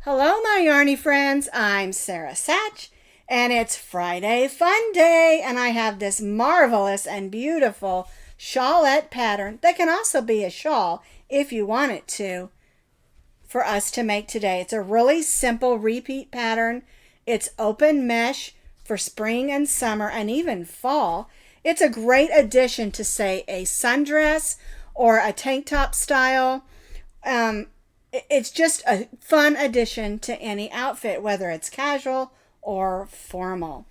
Hello, my yarny friends. I'm Sara Sach, and it's Friday Fun Day, and I have this marvelous and beautiful shawlette pattern that can also be a shawl if you want it to, for us to make today. It's a really simple repeat pattern. It's open mesh for spring and summer and even fall. It's a great addition to, say, a sundress or a tank top style. It's just a fun addition to any outfit, whether it's casual or formal.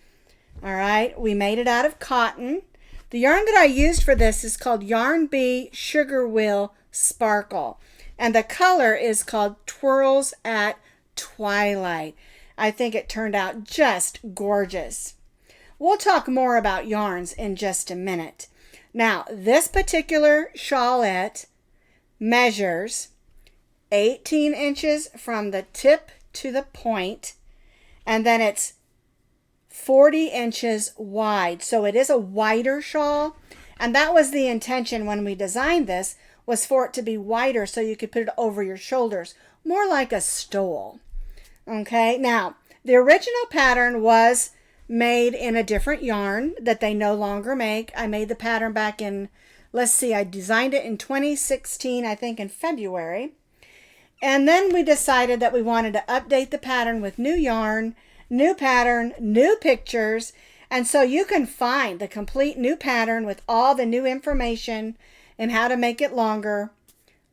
All right, we made it out of cotton. The yarn that I used for this is called Yarn Bee Sugar Wheel Sparkle, and the color is called Twirls at Twilight. I think it turned out just gorgeous. We'll talk more about yarns in just a minute. Now, this particular shawlette measures 18 inches from the tip to the point, and then it's 40 inches wide. So it is a wider shawl, and that was the intention when we designed this, was for it to be wider so you could put it over your shoulders, more like a stole. Okay, now the original pattern was made in a different yarn that they no longer make. I made the pattern back in, let's see, I designed it in 2016, I think in February. And then we decided that we wanted to update the pattern with new yarn, new pattern, new pictures. And so you can find the complete new pattern with all the new information and how to make it longer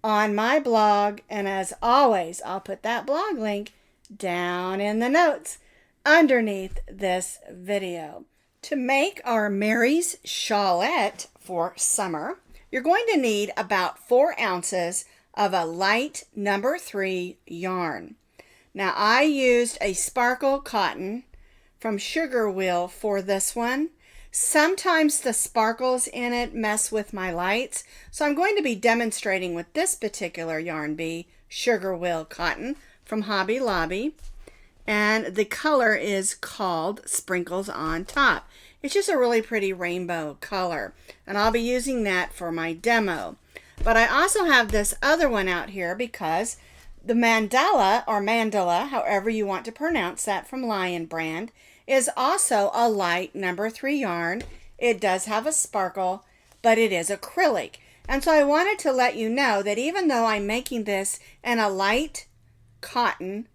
on my blog. And as always, I'll put that blog link down in the notes underneath this video. To make our Mary's shawlette for summer, you're going to need about 4 ounces of a light number 3 yarn. Now I used a sparkle cotton from Sugar Wheel for this one. Sometimes the sparkles in it mess with my lights, so I'm going to be demonstrating with this particular Yarn Bee Sugar Wheel cotton from Hobby Lobby, and the color is called Sprinkles on Top. It's just a really pretty rainbow color, and I'll be using that for my demo. But I also have this other one out here because the mandala, or mandala, however you want to pronounce that, from Lion Brand, is also a light number 3 yarn. It does have a sparkle, but it is acrylic. And so I wanted to let you know that even though I'm making this in a light cotton,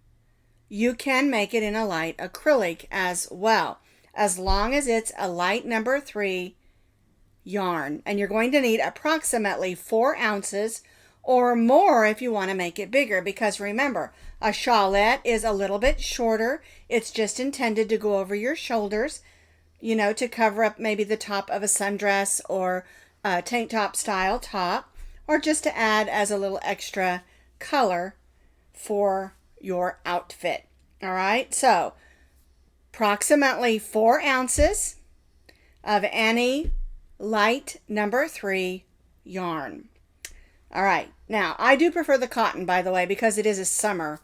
you can make it in a light acrylic as well, as long as it's a light number 3 yarn. And you're going to need approximately 4 ounces or more if you want to make it bigger, because remember, a shawlette is a little bit shorter. It's just intended to go over your shoulders, you know, to cover up maybe the top of a sundress or a tank top style top, or just to add as a little extra color for your outfit. All right, so approximately 4 ounces of any light number 3 yarn. All right, now I do prefer the cotton, by the way, because it is a summer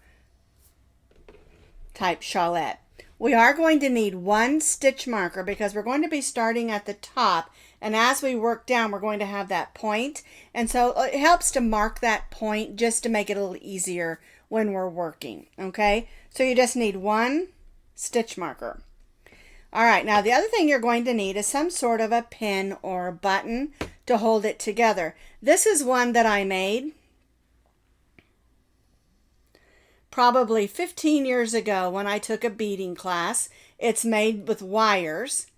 type shawlette. We are going to need 1 stitch marker because we're going to be starting at the top, and as we work down we're going to have that point, and so it helps to mark that point just to make it a little easier when we're working. Okay, so you just need 1 stitch marker. All right, now the other thing you're going to need is some sort of a pin or button to hold it together. This is one that I made probably 15 years ago when I took a beading class. It's made with wires.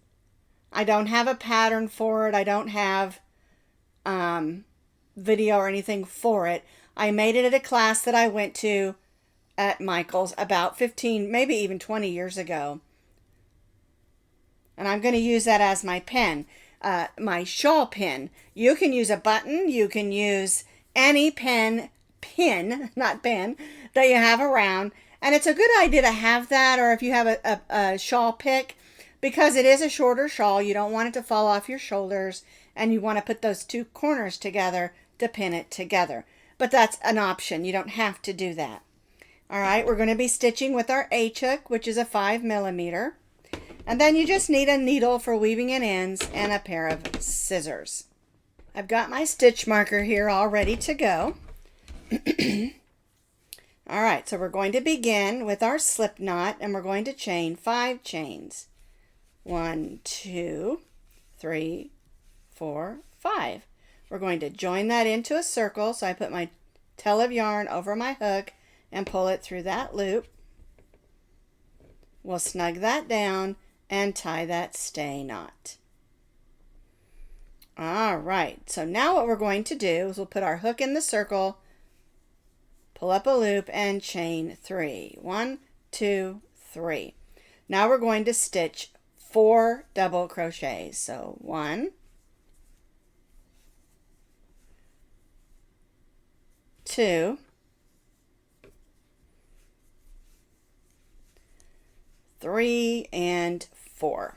I don't have a pattern for it. I don't have video or anything for it. I made it at a class that I went to at Michael's about 15, maybe even 20 years ago. And I'm going to use that as my pen, my shawl pin. You can use a button. You can use any pin, not pen, that you have around. And it's a good idea to have that, or if you have a shawl pick, because it is a shorter shawl. You don't want it to fall off your shoulders, and you want to put those 2 corners together to pin it together. But that's an option. You don't have to do that. All right, we're going to be stitching with our H-hook, which is a 5mm. And then you just need a needle for weaving in ends and a pair of scissors. I've got my stitch marker here all ready to go. All right, so we're going to begin with our slip knot, and we're going to chain 5 chains. 1, 2, 3, 4, 5. We're going to join that into a circle, so I put my tail of yarn over my hook and pull it through that loop. We'll snug that down and tie that stay knot. All right, so now what we're going to do is we'll put our hook in the circle, pull up a loop, and chain 3. 1, 2, 3. Now we're going to stitch 4 double crochets. So 1, 2, 3, and 4.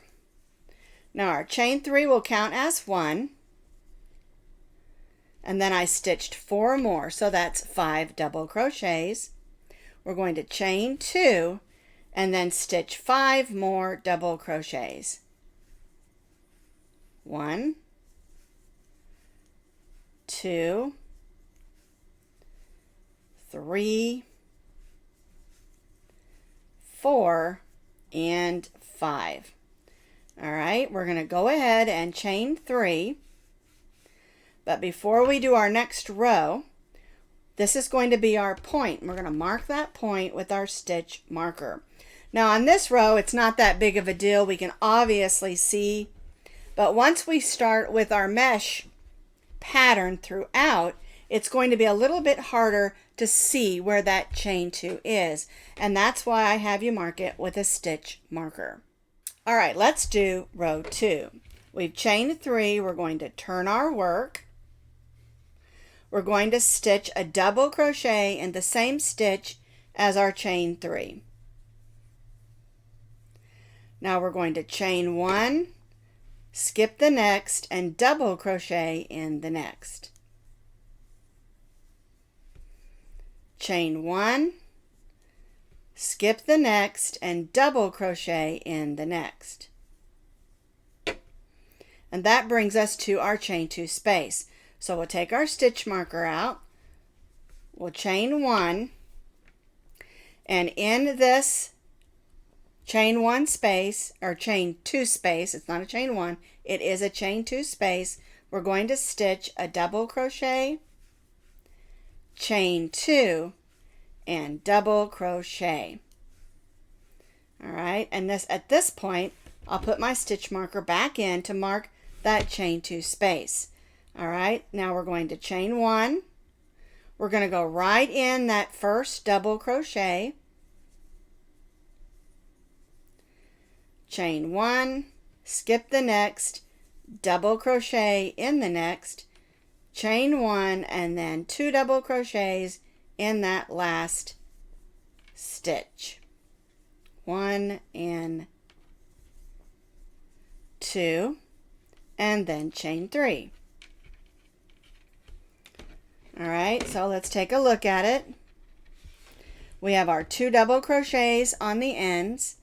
Now our chain 3 will count as 1, and then I stitched 4 more, so that's 5 double crochets. We're going to chain 2 and then stitch 5 more double crochets. 1, 2, 3, 4, and 5. All right, we're going to go ahead and chain 3. But before we do our next row, this is going to be our point. We're going to mark that point with our stitch marker. Now on this row, it's not that big of a deal. We can obviously see, but once we start with our mesh pattern throughout, it's going to be a little bit harder to see where that chain 2 is. And that's why I have you mark it with a stitch marker. All right, let's do row 2. We've chained 3. We're going to turn our work. We're going to stitch a double crochet in the same stitch as our chain 3. Now we're going to chain 1, skip the next, and double crochet in the next. Chain 1, skip the next, and double crochet in the next. And that brings us to our chain 2 space. So we'll take our stitch marker out, we'll chain 1, and in this chain 1 space, or chain 2 space, it's not a chain 1, it is a chain 2 space, we're going to stitch a double crochet, chain 2, and double crochet. All right, and at this point, I'll put my stitch marker back in to mark that chain 2 space. All right, now we're going to chain 1. We're going to go right in that first double crochet. Chain 1, skip the next, double crochet in the next, chain 1, and then 2 double crochets in that last stitch. 1 and 2, and then chain 3. All right, so let's take a look at it. We have our 2 double crochets on the ends,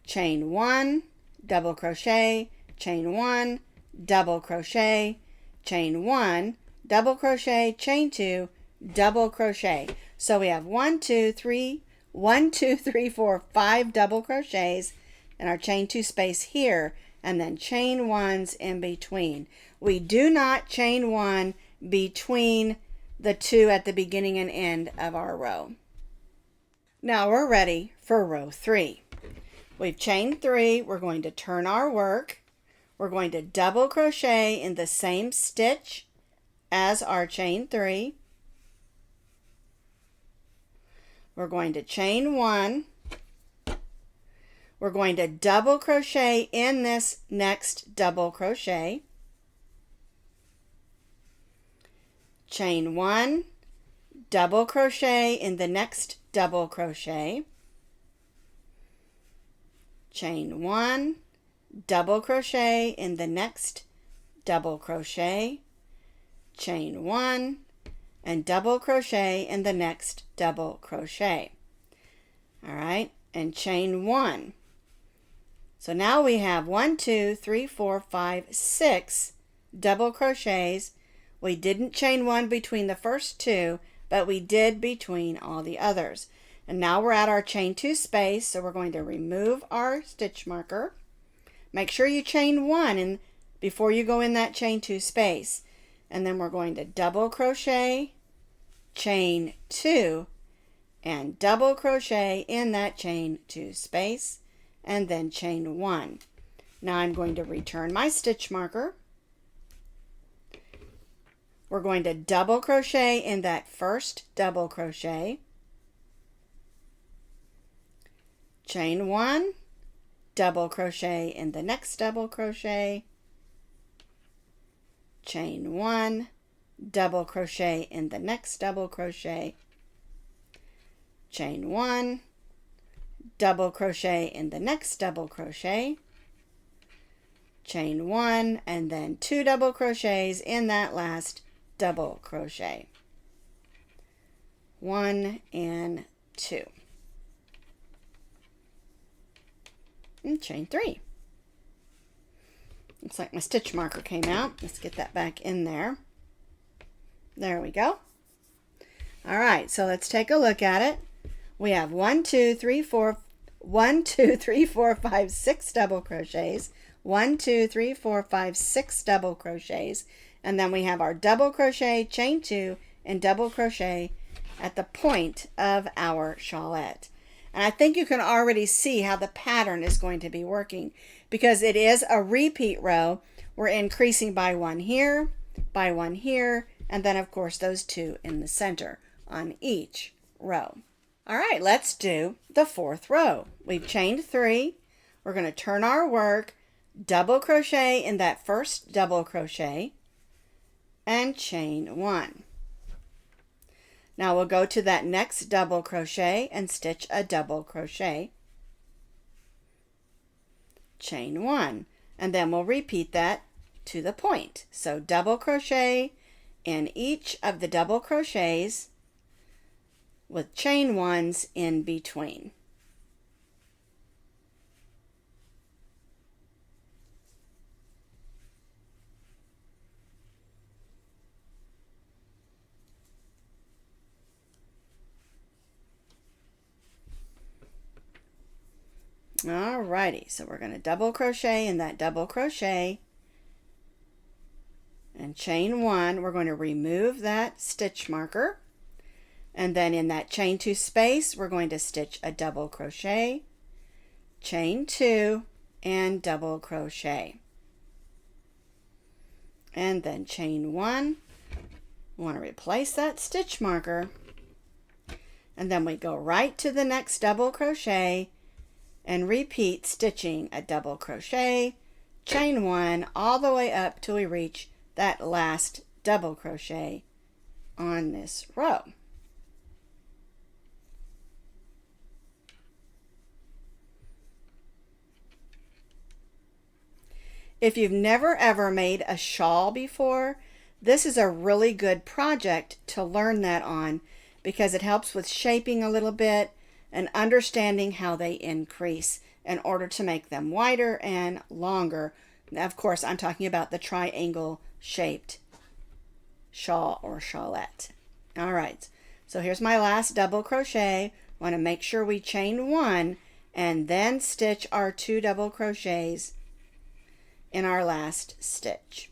chain 1, double crochet, chain 1, double crochet, chain 1, double crochet, chain 2, double crochet. So we have 1, 2, 3, 4, 5 double crochets in our chain 2 space here, and then chain 1s in between. We do not chain 1 between the 2 at the beginning and end of our row. Now we're ready for row 3. We've chained 3. We're going to turn our work. We're going to double crochet in the same stitch as our chain 3. We're going to chain 1. We're going to double crochet in this next double crochet. Chain 1, double crochet in the next double crochet. Chain 1, double crochet in the next double crochet. Chain 1, and double crochet in the next double crochet. All right, and chain 1. So now we have 1, 2, 3, 4, 5, 6 double crochets. We didn't chain 1 between the first 2. but we did between all the others. And now we're at our chain 2 space, so we're going to remove our stitch marker. Make sure you chain 1 before you go in that chain 2 space. And then we're going to double crochet, chain 2, and double crochet in that chain 2 space, and then chain 1. Now I'm going to return my stitch marker. We're going to double crochet in that first double crochet, chain 1, double crochet in the next double crochet, chain 1, double crochet in the next double crochet, chain 1, double crochet in the next double crochet, chain 1, and then 2 double crochets in that last double crochet. 1 and 2. And chain 3. Looks like my stitch marker came out. Let's get that back in there. There we go. All right, so let's take a look at it. We have 1, 2, 3, 4, 5, 6 double crochets. 1, 2, 3, 4, 5, 6 double crochets. And then we have our double crochet, chain 2, and double crochet at the point of our shawlette. And I think you can already see how the pattern is going to be working because it is a repeat row. We're increasing by 1 here, by 1 here, and then of course those 2 in the center on each row. All right, let's do the 4th row. We've chained 3. We're going to turn our work, double crochet in that first double crochet, and chain 1. Now we'll go to that next double crochet and stitch a double crochet, chain 1, and then we'll repeat that to the point. So double crochet in each of the double crochets with chain 1s in between. Alrighty, so we're going to double crochet in that double crochet and chain 1. We're going to remove that stitch marker, and then in that chain 2 space we're going to stitch a double crochet, chain 2, and double crochet, and then chain 1. We want to replace that stitch marker, and then we go right to the next double crochet and repeat stitching a double crochet, chain 1, all the way up till we reach that last double crochet on this row. If you've never ever made a shawl before, this is a really good project to learn that on because it helps with shaping a little bit and understanding how they increase in order to make them wider and longer. Now, of course, I'm talking about the triangle shaped shawl or shawlette. All right, so here's my last double crochet. Want to make sure we chain 1 and then stitch our 2 double crochets in our last stitch.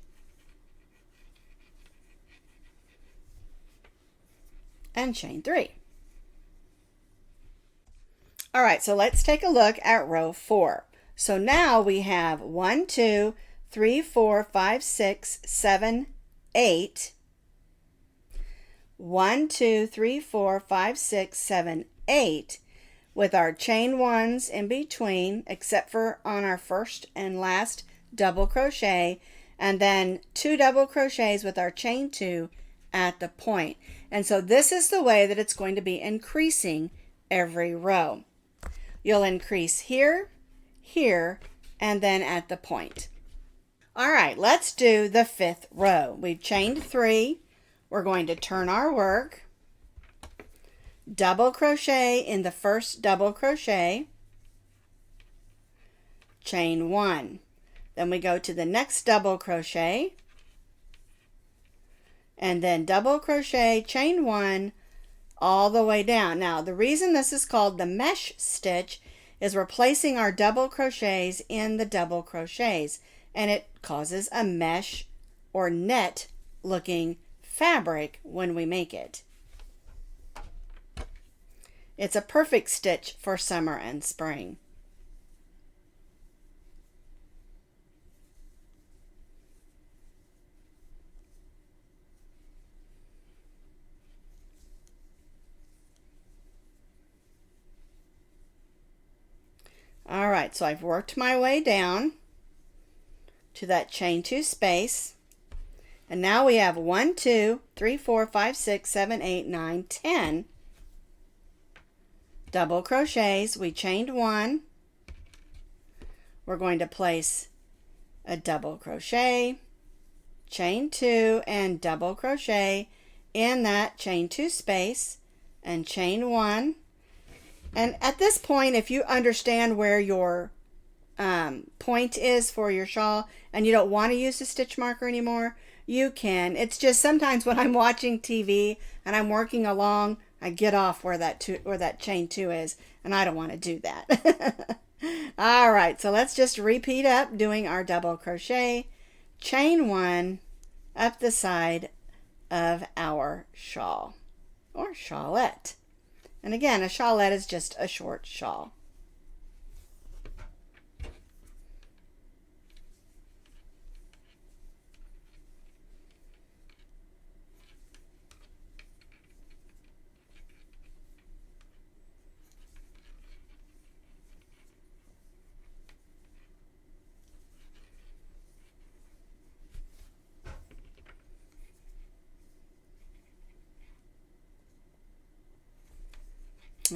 And chain 3. All right, so let's take a look at row 4. So now we have 1, 2, 3, 4, 5, 6, 7, 8. 1, 2, 3, 4, 5, 6, 7, 8 with our chain 1s in between, except for on our first and last double crochet, and then 2 double crochets with our chain 2 at the point. And so this is the way that it's going to be increasing every row. You'll increase here, here, and then at the point. All right, let's do the 5th row. We've chained 3. We're going to turn our work, double crochet in the first double crochet, chain 1. Then we go to the next double crochet, and then double crochet, chain 1, all the way down. Now, the reason this is called the mesh stitch is we're placing our double crochets in the double crochets, and it causes a mesh or net looking fabric when we make it. It's a perfect stitch for summer and spring. All right, so I've worked my way down to that chain 2 space, and now we have 1, 2, 3, 4, 5, 6, 7, 8, 9, 10 double crochets. We chained 1. We're going to place a double crochet, chain 2, and double crochet in that chain 2 space, and chain 1. And at this point, if you understand where your point is for your shawl and you don't want to use the stitch marker anymore, you can. It's just sometimes when I'm watching TV and I'm working along, I get off where that chain 2 is, and I don't want to do that. All right, so let's just repeat up doing our double crochet, chain 1 up the side of our shawl or shawlette. And again, a shawlette is just a short shawl.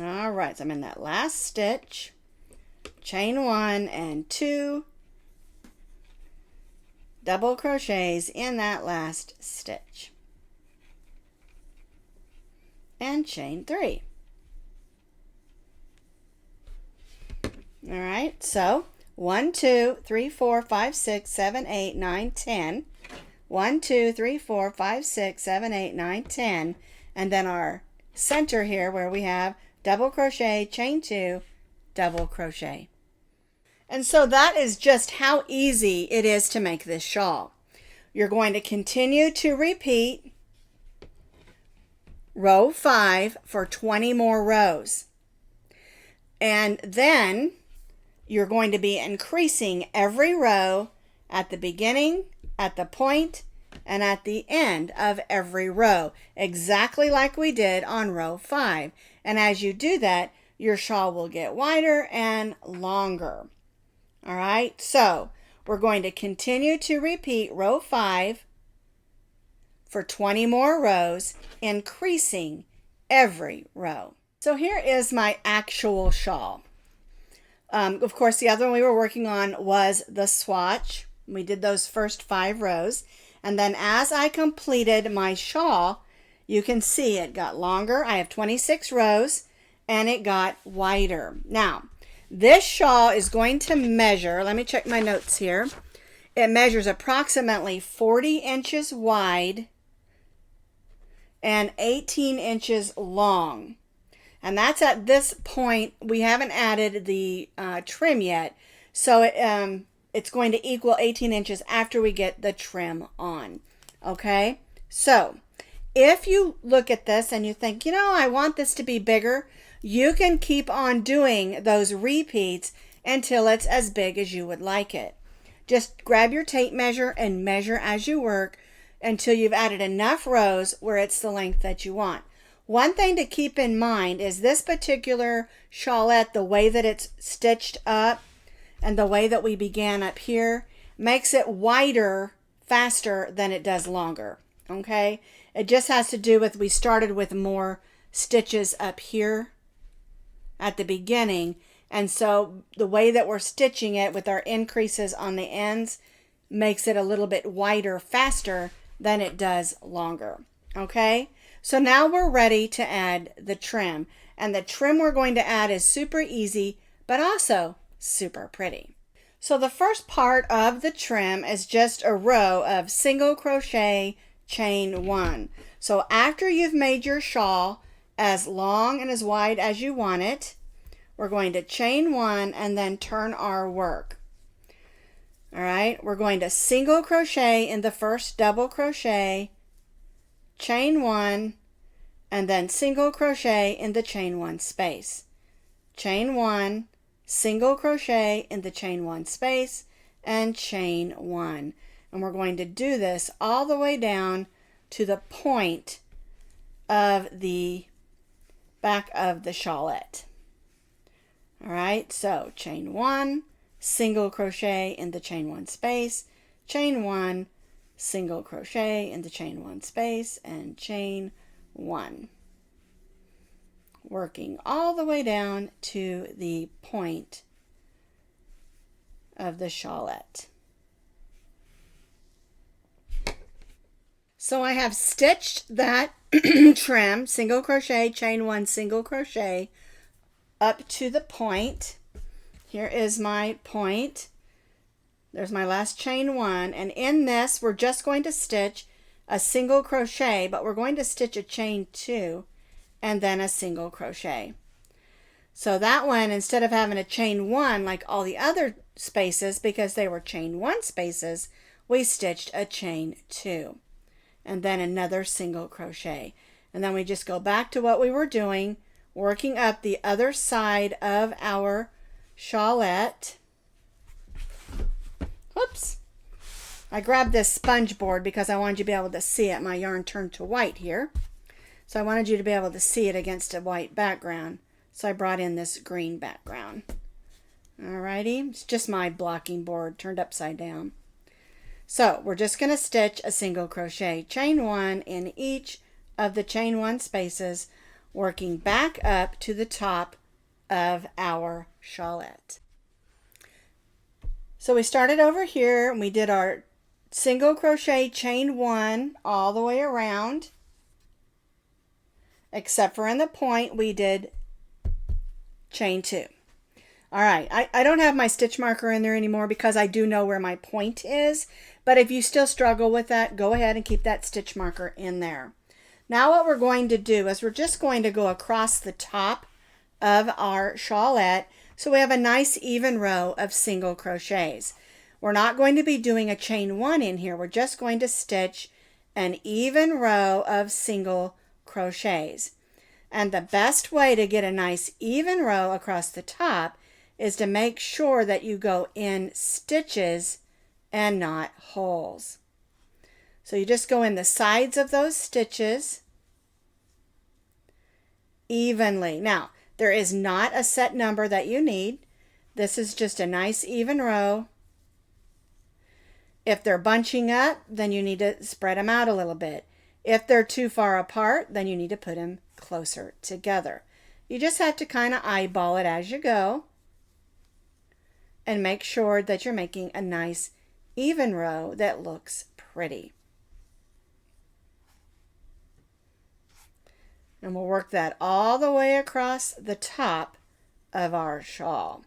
All right, so I'm in that last stitch, chain 1 and 2 double crochets in that last stitch, and chain 3. All right, so 1, 2, 3, 4, 5, 6, 7, 8, 9, 10. 1, 2, 3, 4, 5, 6, 7, 8, 9, 10. And then our center here where we have double crochet, chain 2, double crochet. And so that is just how easy it is to make this shawl. You're going to continue to repeat row 5 for 20 more rows. And then you're going to be increasing every row at the beginning, at the point, and at the end of every row, exactly like we did on row 5. And as you do that, your shawl will get wider and longer. All right, so we're going to continue to repeat row 5 for 20 more rows, increasing every row. So here is my actual shawl. Of course, the other one we were working on was the swatch. We did those first 5 rows. And then as I completed my shawl, you can see it got longer. I have 26 rows and it got wider. Now, this shawl is going to measure, let me check my notes here. It measures approximately 40 inches wide and 18 inches long. And that's at this point. We haven't added the trim yet. So it's going to equal 18 inches after we get the trim on. Okay, so if you look at this and you think, you know, I want this to be bigger, you can keep on doing those repeats until it's as big as you would like it. Just grab your tape measure and measure as you work until you've added enough rows where it's the length that you want. One thing to keep in mind is this particular shawlette, the way that it's stitched up and the way that we began up here makes it wider faster than it does longer. Okay, it just has to do with we started with more stitches up here at the beginning, and so the way that we're stitching it with our increases on the ends makes it a little bit wider faster than it does longer. Okay, so now we're ready to add the trim, and the trim we're going to add is super easy but also super pretty. So the first part of the trim is just a row of single crochet, chain 1. So after you've made your shawl, as long and as wide as you want it. We're going to chain 1 and then turn our work. All right, we're going to single crochet in the first double crochet, chain 1, and then single crochet in the chain 1 space. Chain 1, single crochet in the chain 1 space, and chain 1. And we're going to do this all the way down to the point of the back of the shawlette. All right, so chain 1, single crochet in the chain 1 space, chain 1, single crochet in the chain 1 space, and chain 1. Working all the way down to the point of the shawlette. So I have stitched that trim, single crochet, chain 1, single crochet, up to the point. Here is my point. There's my last chain 1, and in this we're just going to stitch a single crochet, but we're going to stitch a chain 2 and then a single crochet. So that one, instead of having a chain 1 like all the other spaces, because they were chain 1 spaces, we stitched a chain 2 and then another single crochet. And then we just go back to what we were doing, working up the other side of our shawlette. Whoops. I grabbed this sponge board because I wanted you to be able to see it. My yarn turned to white here. So I wanted you to be able to see it against a white background. So I brought in this green background. Alrighty, it's just my blocking board turned upside down. So we're just going to stitch a single crochet, chain 1 in each of the chain 1 spaces, working back up to the top of our shawlette. So we started over here and we did our single crochet, chain 1 all the way around, except for in the point we did chain 2. All right, I don't have my stitch marker in there anymore because I do know where my point is, but if you still struggle with that, go ahead and keep that stitch marker in there. Now what we're going to do is we're just going to go across the top of our shawlette so we have a nice even row of single crochets. We're not going to be doing a chain 1 in here. We're just going to stitch an even row of single crochets. And the best way to get a nice even row across the top is to make sure that you go in stitches and not holes. So you just go in the sides of those stitches evenly. Now, there is not a set number that you need. This is just a nice even row. If they're bunching up, then you need to spread them out a little bit. If they're too far apart, then you need to put them closer together. You just have to kind of eyeball it as you go and make sure that you're making a nice even row that looks pretty. And we'll work that all the way across the top of our shawl.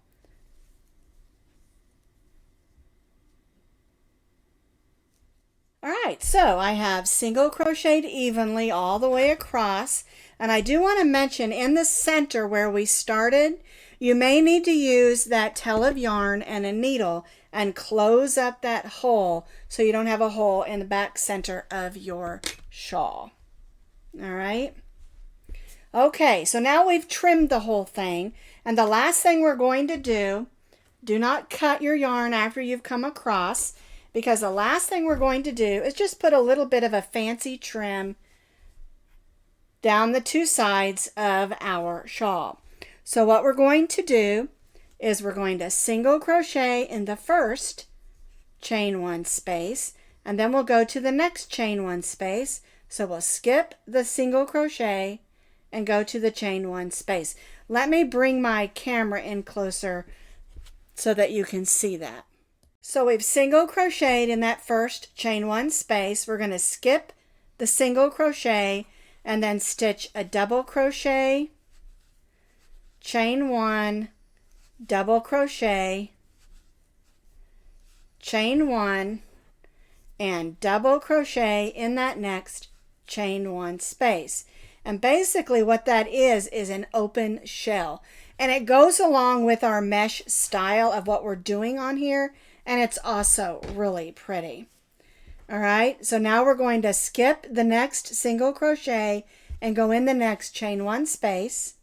All right, so I have single crocheted evenly all the way across, and I do want to mention in the center where we started, you may need to use that tail of yarn and a needle and close up that hole so you don't have a hole in the back center of your shawl. All right. Okay, so now we've trimmed the whole thing, and the last thing we're going to do not cut your yarn after you've come across, because the last thing we're going to do is just put a little bit of a fancy trim down the two sides of our shawl. So what we're going to do is we're going to single crochet in the first chain 1 space, and then we'll go to the next chain 1 space. So we'll skip the single crochet and go to the chain 1 space. Let me bring my camera in closer so that you can see that. So we've single crocheted in that first chain 1 space. We're going to skip the single crochet and then stitch a double crochet, chain 1, double crochet, chain 1, and double crochet in that next chain 1 space. And basically what that is an open shell. And it goes along with our mesh style of what we're doing on here. And it's also really pretty. All right, so now we're going to skip the next single crochet and go in the next chain 1 space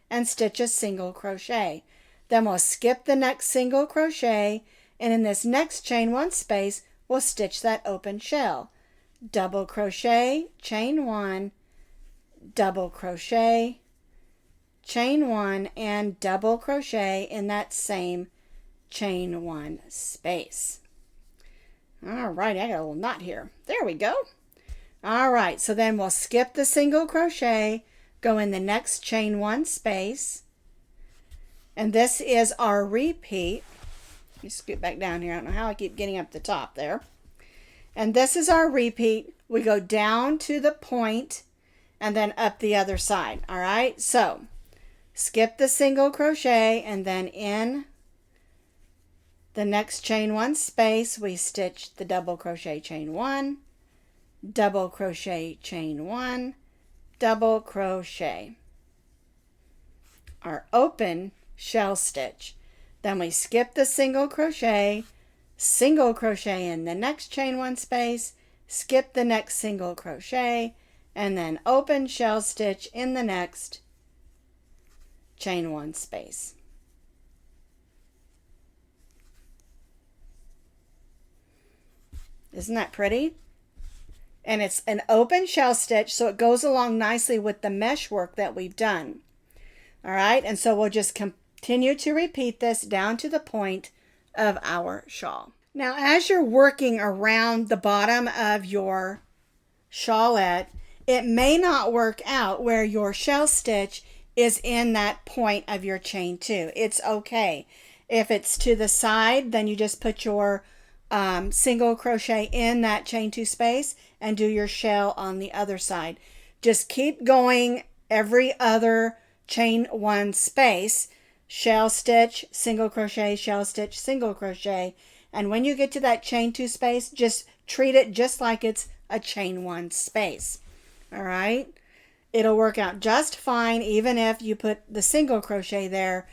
and stitch a single crochet. Then we'll skip the next single crochet, and in this next chain 1 space, we'll stitch that open shell. Double crochet, chain 1, double crochet, chain 1, and double crochet in that same chain 1 space. All right, I got a little knot here. There we go. All right, so then we'll skip the single crochet, go in the next chain 1 space, and this is our repeat. Let me scoot back down here. I don't know how I keep getting up the top there. And this is our repeat. We go down to the point and then up the other side. All right, so skip the single crochet, and then in the next chain 1 space, we stitch the double crochet chain 1, double crochet chain 1, double crochet. Our open shell stitch. Then we skip the single crochet in the next chain 1 space, skip the next single crochet, and then open shell stitch in the next chain 1 space. Isn't that pretty? And it's an open shell stitch, so it goes along nicely with the mesh work that we've done. All right, and so we'll just continue to repeat this down to the point of our shawl. Now, as you're working around the bottom of your shawlette, it may not work out where your shell stitch is in that point of your chain 2. It's okay. If it's to the side, then you just put your single crochet in that chain 2 space and do your shell on the other side. Just keep going every other chain 1 space, shell stitch, single crochet, shell stitch, single crochet, and when you get to that chain 2 space, just treat it just like it's a chain 1 space. All right, it'll work out just fine even if you put the single crochet there,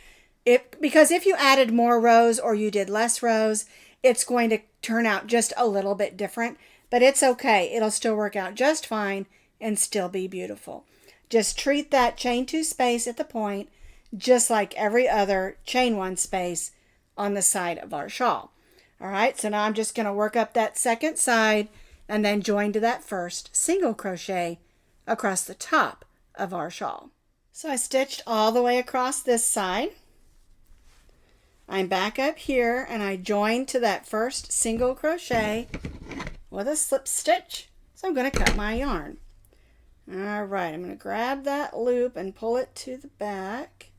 because if you added more rows or you did less rows, it's going to turn out just a little bit different, but it's okay. It'll still work out just fine and still be beautiful. Just treat that chain 2 space at the point just like every other chain 1 space on the side of our shawl. All right, so now I'm just going to work up that second side and then join to that first single crochet across the top of our shawl. So I stitched all the way across this side. I'm back up here and I joined to that first single crochet with a slip stitch. So I'm going to cut my yarn. All right, I'm going to grab that loop and pull it to the back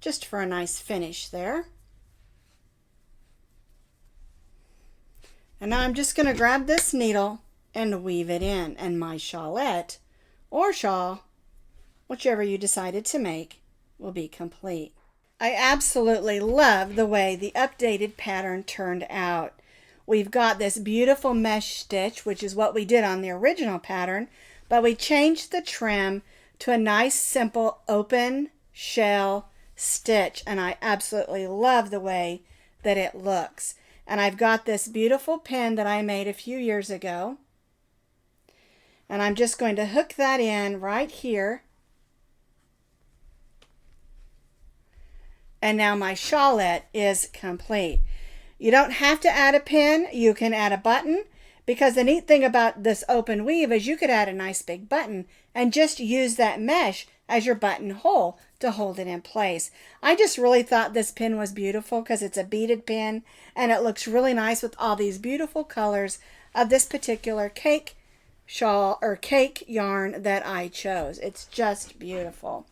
just for a nice finish there. And now I'm just going to grab this needle and weave it in, and my shawlette or shawl, whichever you decided to make, will be complete. I absolutely love the way the updated pattern turned out. We've got this beautiful mesh stitch, which is what we did on the original pattern, but we changed the trim to a nice simple open shell stitch, and I absolutely love the way that it looks. And I've got this beautiful pin that I made a few years ago, and I'm just going to hook that in right here. And now my shawlette is complete. You don't have to add a pin. You can add a button, because the neat thing about this open weave is you could add a nice big button and just use that mesh as your buttonhole to hold it in place. I just really thought this pin was beautiful because it's a beaded pin and it looks really nice with all these beautiful colors of this particular cake shawl or cake yarn that I chose. It's just beautiful.